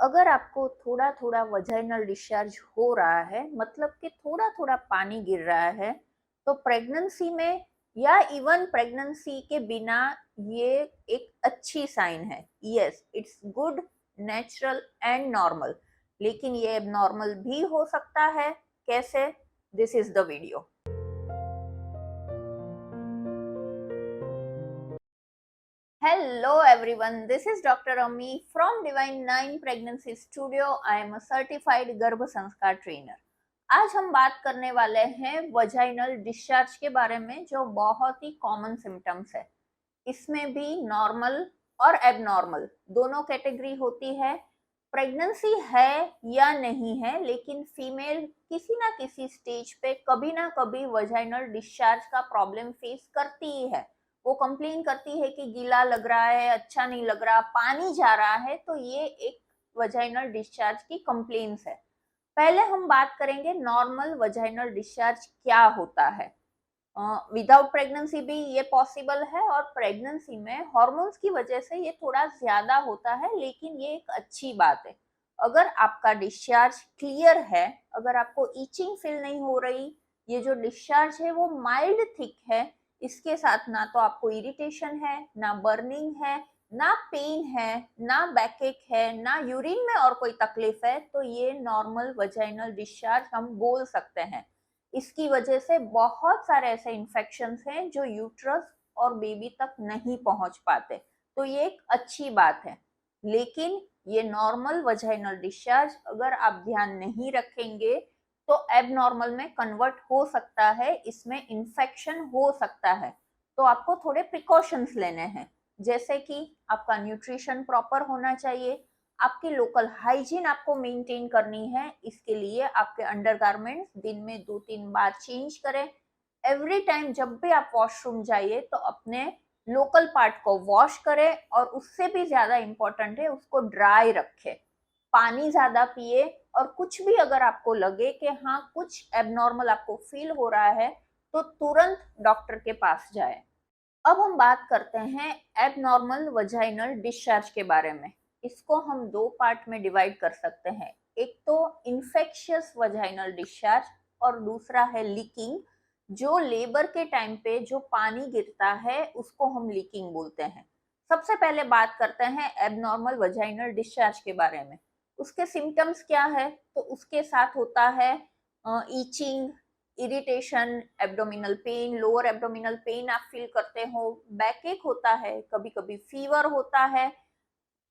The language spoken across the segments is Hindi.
अगर आपको थोड़ा थोड़ा वजाइनल डिस्चार्ज हो रहा है, मतलब कि थोड़ा थोड़ा पानी गिर रहा है, तो प्रेगनेंसी में या इवन प्रेगनेंसी के बिना ये एक अच्छी साइन है। Yes, it's good, natural and normal. लेकिन ये नॉर्मल भी हो सकता है। कैसे? This is the video. Hello everyone, this is Dr. Ami from Divine 9 Pregnancy Studio. I am a certified गर्भ संस्कार ट्रेनर। आज हम बात करने वाले हैं वजाइनल डिस्चार्ज के बारे में, जो बहुत ही कॉमन सिम्टम्स है। इसमें भी नॉर्मल और एबनॉर्मल दोनों कैटेगरी होती है। प्रेगनेंसी है या नहीं है, लेकिन फीमेल किसी ना किसी स्टेज पे कभी ना कभी वजाइनल डिस्चार्ज का प्रॉब्लम फेस करती ही है। वो कंप्लेन करती है कि गीला लग रहा है, अच्छा नहीं लग रहा, पानी जा रहा है, तो ये एक वजाइनल डिस्चार्ज की कंप्लेन्स है। पहले हम बात करेंगे नॉर्मल वजाइनल डिस्चार्ज क्या होता है। विदाउट प्रेगनेंसी भी ये पॉसिबल है, और प्रेगनेंसी में हॉर्मोन्स की वजह से ये थोड़ा ज्यादा होता है, लेकिन ये एक अच्छी बात है। अगर आपका डिस्चार्ज क्लियर है, अगर आपको ईचिंग फील नहीं हो रही, ये जो डिस्चार्ज है वो माइल्ड थिक है, इसके साथ ना तो आपको इरिटेशन है, ना बर्निंग है, ना पेन है, ना बैकएक है, ना यूरिन में और कोई तकलीफ है, तो ये नॉर्मल वजाइनल डिस्चार्ज हम बोल सकते हैं। इसकी वजह से बहुत सारे ऐसे इन्फेक्शंस हैं जो यूट्रस और बेबी तक नहीं पहुंच पाते, तो ये एक अच्छी बात है। लेकिन ये नॉर्मल वजाइनल डिस्चार्ज अगर आप ध्यान नहीं रखेंगे तो एबनॉर्मल में कन्वर्ट हो सकता है, इसमें इन्फेक्शन हो सकता है। तो आपको थोड़े प्रिकॉशंस लेने हैं, जैसे कि आपका न्यूट्रिशन प्रॉपर होना चाहिए, आपकी लोकल हाइजीन आपको मेंटेन करनी है। इसके लिए आपके अंडरगारमेंट्स दिन में 2-3 बार चेंज करें। एवरी टाइम जब भी आप वॉशरूम जाइए तो अपने लोकल पार्ट को वॉश करें, और उससे भी ज्यादा इंपॉर्टेंट है उसको ड्राई रखें। पानी ज्यादा पिए, और कुछ भी अगर आपको लगे कि हाँ कुछ एबनॉर्मल आपको फील हो रहा है, तो तुरंत डॉक्टर के पास जाए। अब हम बात करते हैं एबनॉर्मल वजाइनल डिस्चार्ज के बारे में। इसको हम दो पार्ट में डिवाइड कर सकते हैं। एक तो इन्फेक्शियस वजाइनल डिस्चार्ज, और दूसरा है लीकिंग। जो लेबर के टाइम पे जो पानी गिरता है उसको हम लीकिंग बोलते हैं। सबसे पहले बात करते हैं एबनॉर्मल वजाइनल डिस्चार्ज के बारे में। उसके सिम्टम्स क्या है? तो उसके साथ होता है itching, irritation, abdominal pain, lower abdominal pain आप फील करते हो, बैक एक होता है, कभी कभी फीवर होता है।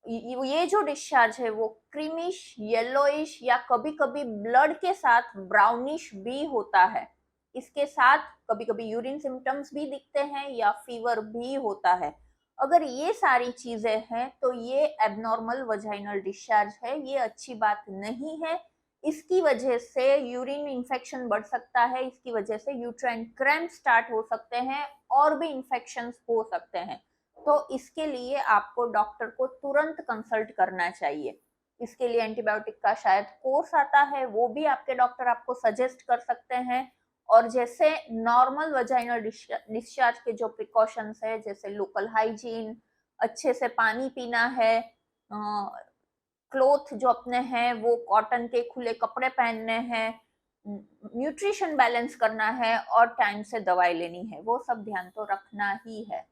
ये जो डिस्चार्ज है वो क्रीमिश, येलोइश या कभी कभी ब्लड के साथ ब्राउनिश भी होता है। इसके साथ कभी कभी यूरिन सिम्टम्स भी दिखते हैं या फीवर भी होता है। अगर ये सारी चीजें हैं तो ये एबनॉर्मल वजाइनल डिस्चार्ज है, ये अच्छी बात नहीं है। इसकी वजह से यूरिन इन्फेक्शन बढ़ सकता है, इसकी वजह से यूट्राइन क्रैम्प स्टार्ट हो सकते हैं, और भी इन्फेक्शंस हो सकते हैं। तो इसके लिए आपको डॉक्टर को तुरंत कंसल्ट करना चाहिए। इसके लिए एंटीबायोटिक का शायद कोर्स आता है, वो भी आपके डॉक्टर आपको सजेस्ट कर सकते हैं। और जैसे नॉर्मल वजाइनल डिस्चार्ज के जो प्रिकॉशंस है, जैसे लोकल हाइजीन, अच्छे से पानी पीना है, क्लोथ जो अपने हैं वो कॉटन के खुले कपड़े पहनने हैं, न्यूट्रिशन बैलेंस करना है, और टाइम से दवाई लेनी है, वो सब ध्यान तो रखना ही है।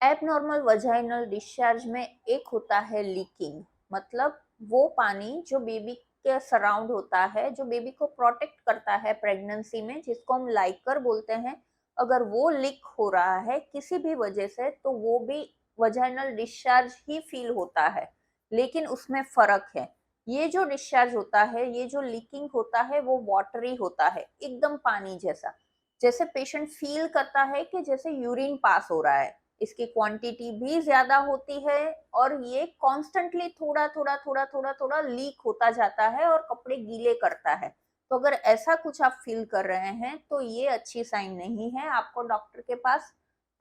एबनॉर्मल वजाइनल डिस्चार्ज में एक होता है लीकिंग, मतलब वो पानी जो बेबी के सराउंड होता है, जो बेबी को प्रोटेक्ट करता है प्रेगनेंसी में, जिसको हम लाइकर बोलते हैं, अगर वो लीक हो रहा है किसी भी वजह से, तो वो भी वजाइनल डिस्चार्ज ही फील होता है। लेकिन उसमें फर्क है। ये जो डिस्चार्ज होता है, ये जो लीकिंग होता है, वो वाटरी होता है, एकदम पानी जैसा। जैसे पेशेंट फील करता है कि जैसे यूरिन पास हो रहा है। इसकी क्वांटिटी भी ज्यादा होती है, और ये कॉन्स्टेंटली थोड़ा थोड़ा थोड़ा थोड़ा थोड़ा लीक होता जाता है और कपड़े गीले करता है। तो अगर ऐसा कुछ आप फील कर रहे हैं तो ये अच्छी साइन नहीं है, आपको डॉक्टर के पास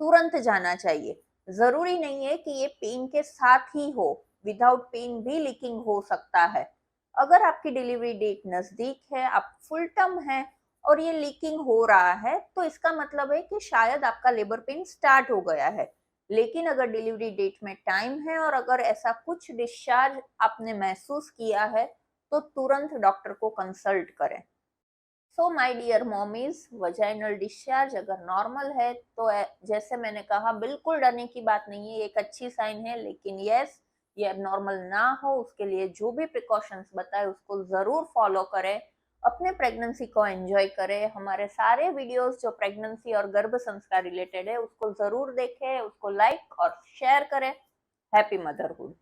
तुरंत जाना चाहिए। जरूरी नहीं है कि ये पेन के साथ ही हो, विदाउट पेन भी लीकिंग हो सकता है। अगर आपकी डिलीवरी डेट नजदीक है, आप फुल टर्म है, और ये लीकिंग हो रहा है, तो इसका मतलब है कि शायद आपका लेबर पेन स्टार्ट हो गया है। लेकिन अगर डिलीवरी डेट में टाइम है और अगर ऐसा कुछ डिस्चार्ज आपने महसूस किया है तो तुरंत डॉक्टर को कंसल्ट करें। So my dear mommies, vaginal discharge अगर नॉर्मल है तो जैसे मैंने कहा बिल्कुल डरने की बात नहीं है, एक अच्छी साइन है। लेकिन यस, ये नॉर्मल ना हो उसके लिए जो भी प्रिकॉशंस बताए उसको जरूर फॉलो करें, अपने प्रेगनेंसी को एंजॉय करें। हमारे सारे वीडियोस जो प्रेगनेंसी और गर्भ संस्कार रिलेटेड है उसको जरूर देखें, उसको लाइक और शेयर करें। Happy motherhood.